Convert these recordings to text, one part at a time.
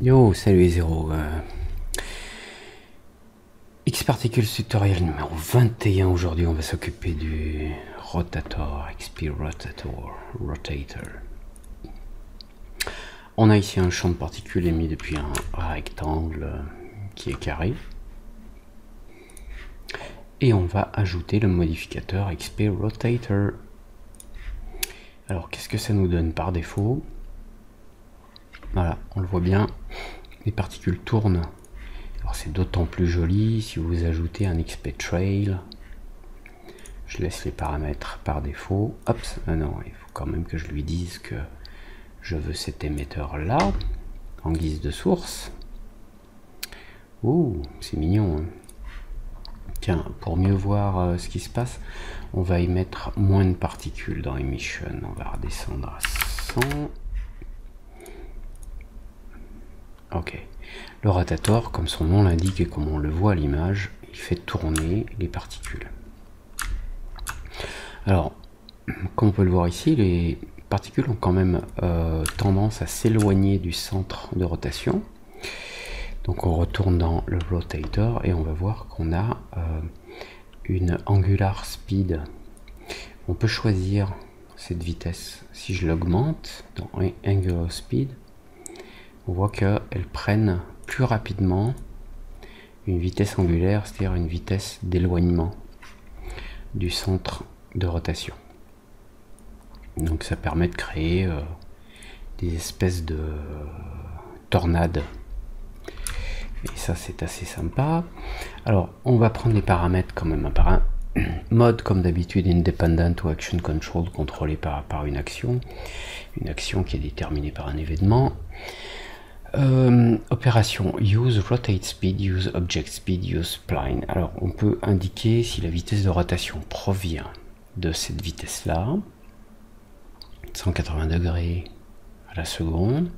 Yo, salut les zéros. X-Particles tutoriel numéro 21. Aujourd'hui, on va s'occuper du Rotator, XP Rotator. On a ici un champ de particules émis depuis un rectangle qui est carré. Et on va ajouter le modificateur XP Rotator. Alors, qu'est-ce que ça nous donne par défaut? Voilà, on le voit bien, les particules tournent. Alors c'est d'autant plus joli si vous ajoutez un XP Trail. Je laisse les paramètres par défaut. Hop, non, il faut quand même que je lui dise que je veux cet émetteur là, en guise de source. Ouh, c'est mignon, hein. Tiens, pour mieux voir ce qui se passe, on va y mettre moins de particules dans Emission. On va redescendre à 100. Ok, le rotator, comme son nom l'indique et comme on le voit à l'image, il fait tourner les particules. Alors, comme on peut le voir ici, les particules ont quand même tendance à s'éloigner du centre de rotation. Donc on retourne dans le rotator et on va voir qu'on a une angular speed. On peut choisir cette vitesse. Si je l'augmente dans angular speed, on voit qu'elles prennent plus rapidement une vitesse angulaire, c'est-à-dire une vitesse d'éloignement du centre de rotation. Donc ça permet de créer des espèces de tornades. Et ça c'est assez sympa. Alors on va prendre les paramètres quand même un par un. Mode comme d'habitude independent ou action control, contrôlé par une action qui est déterminée par un événement. Opération use rotate speed, use object speed, use spline. Alors on peut indiquer si la vitesse de rotation provient de cette vitesse là, 180 degrés à la seconde,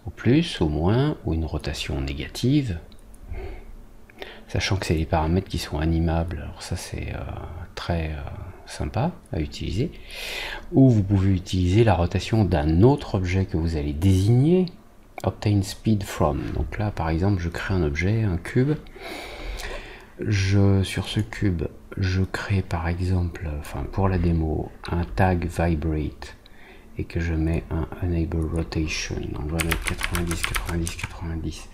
au plus, au moins, ou une rotation négative, sachant que c'est des paramètres qui sont animables. Alors ça c'est très sympa à utiliser. Ou vous pouvez utiliser la rotation d'un autre objet que vous allez désigner. Obtain speed from. Donc là par exemple je crée un objet, un cube. Sur ce cube je crée par exemple, pour la démo, un tag vibrate et que je mets un enable rotation. On va mettre 90, 90, 90.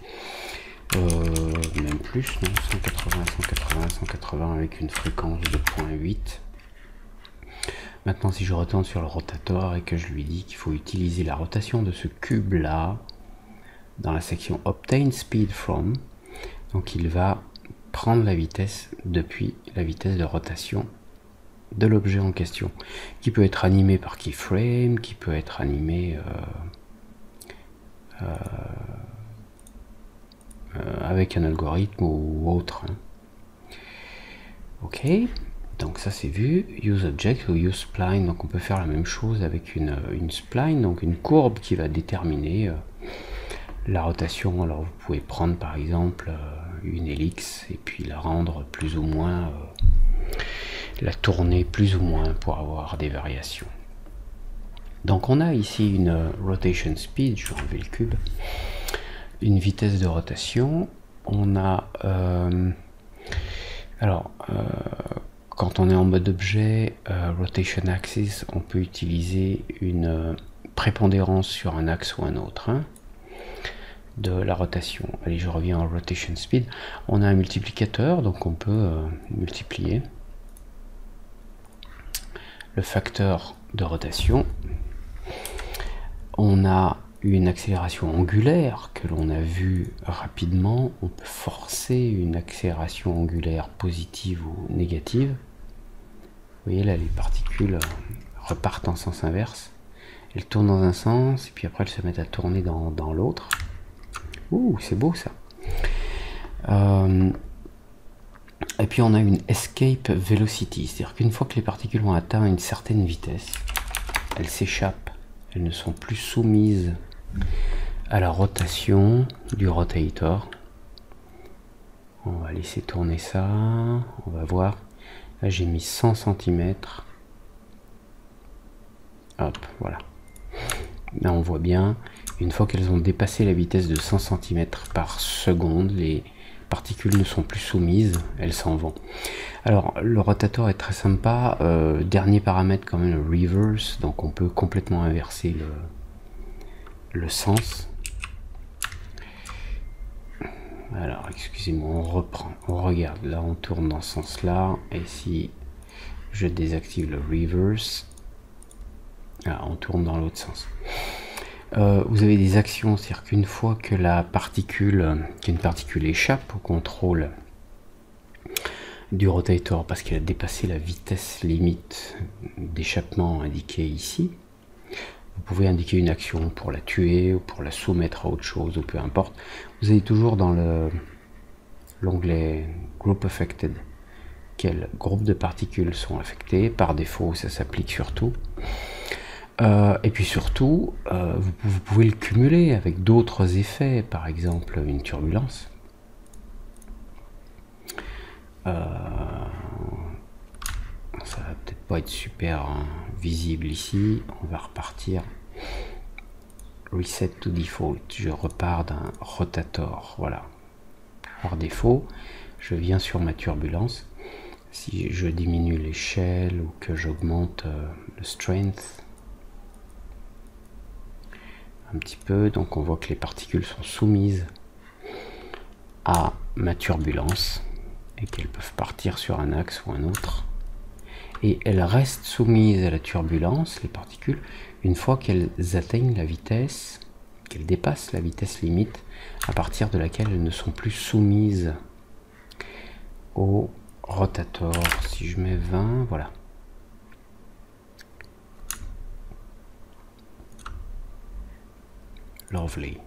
Même plus, non, 180, 180, 180 avec une fréquence de 0.8. Maintenant si je retourne sur le rotator et que je lui dis qu'il faut utiliser la rotation de ce cube là dans la section Obtain Speed From, donc il va prendre la vitesse depuis la vitesse de rotation de l'objet en question, qui peut être animé par keyframe, qui peut être animé avec un algorithme ou autre. Ok, donc ça c'est vu. Use object ou use spline, donc on peut faire la même chose avec une spline, donc une courbe qui va déterminer la rotation. Alors vous pouvez prendre par exemple une ellipse et puis la rendre plus ou moins, la tourner plus ou moins pour avoir des variations. Donc on a ici une rotation speed, je vais enlever le cube, une vitesse de rotation. On a quand on est en mode objet rotation axis, on peut utiliser une prépondérance sur un axe ou un autre, hein, de la rotation. Allez, je reviens en rotation speed. On a un multiplicateur, donc on peut multiplier le facteur de rotation. On a une accélération angulaire que l'on a vu rapidement. On peut forcer une accélération angulaire positive ou négative. Vous voyez là, les particules repartent en sens inverse. Elles tournent dans un sens et puis après elles se mettent à tourner dans l'autre. Ouh, c'est beau ça. Et puis on a une escape velocity, c'est-à-dire qu'une fois que les particules ont atteint une certaine vitesse, elles s'échappent, elles ne sont plus soumises à la rotation du rotator. On va laisser tourner ça, on va voir. Là j'ai mis 100 cm. Hop, voilà. Là on voit bien Une fois qu'elles ont dépassé la vitesse de 100 cm par seconde, les particules ne sont plus soumises, elles s'en vont. Alors le rotator est très sympa, dernier paramètre quand même, le reverse, donc on peut complètement inverser le sens. Alors excusez-moi, on reprend, on regarde, là on tourne dans ce sens là, et si je désactive le reverse, là, on tourne dans l'autre sens. Vous avez des actions, c'est-à-dire qu'une fois que qu'une particule échappe au contrôle du rotator parce qu'elle a dépassé la vitesse limite d'échappement indiquée ici, vous pouvez indiquer une action pour la tuer ou pour la soumettre à autre chose ou peu importe. Vous avez toujours dans l'onglet Group Affected quel groupe de particules sont affectées. Par défaut, ça s'applique sur tout. Et puis surtout, vous pouvez le cumuler avec d'autres effets, par exemple une turbulence. Ça va peut-être pas être super visible ici. On va repartir. Reset to default. Je repars d'un rotator. Voilà. Par défaut, je viens sur ma turbulence. Si je diminue l'échelle ou que j'augmente le strength un petit peu, donc on voit que les particules sont soumises à ma turbulence et qu'elles peuvent partir sur un axe ou un autre. Et elles restent soumises à la turbulence, les particules, une fois qu'elles atteignent la vitesse, qu'elles dépassent la vitesse limite à partir de laquelle elles ne sont plus soumises au rotator. Si je mets 20, voilà. Lovely.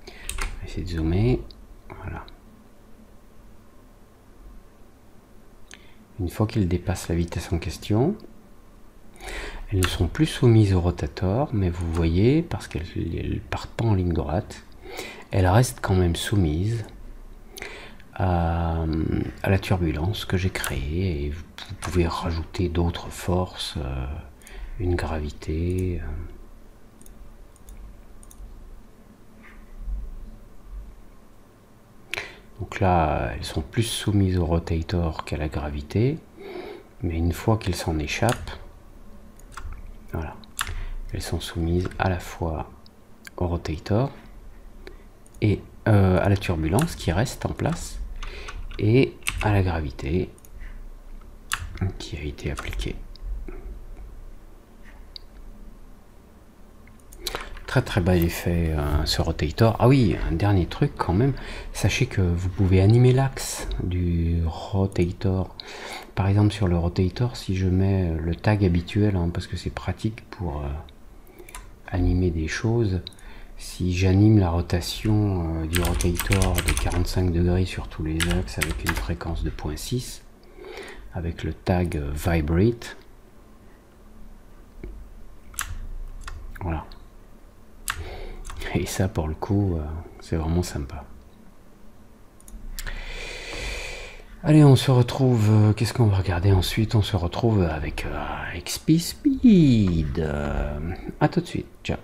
On va essayer de zoomer. Voilà. Une fois qu'elles dépassent la vitesse en question, elles ne sont plus soumises au rotator, mais vous voyez, parce qu'elles ne partent pas en ligne droite, elles restent quand même soumises à la turbulence que j'ai créée. Et vous pouvez rajouter d'autres forces, une gravité. Donc là, elles sont plus soumises au rotator qu'à la gravité, mais une fois qu'elles s'en échappent, voilà, elles sont soumises à la fois au rotator et à la turbulence qui reste en place et à la gravité qui a été appliquée. Très très bel effet ce rotator. Ah oui, un dernier truc quand même, sachez que vous pouvez animer l'axe du rotator. Par exemple sur le rotator, si je mets le tag habituel, hein, parce que c'est pratique pour animer des choses, si j'anime la rotation du rotator de 45 degrés sur tous les axes avec une fréquence de 0.6, avec le tag vibrate, voilà. Et ça, pour le coup, c'est vraiment sympa. Allez, on se retrouve... Qu'est-ce qu'on va regarder ensuite? On se retrouve avec XP Speed. À tout de suite. Ciao.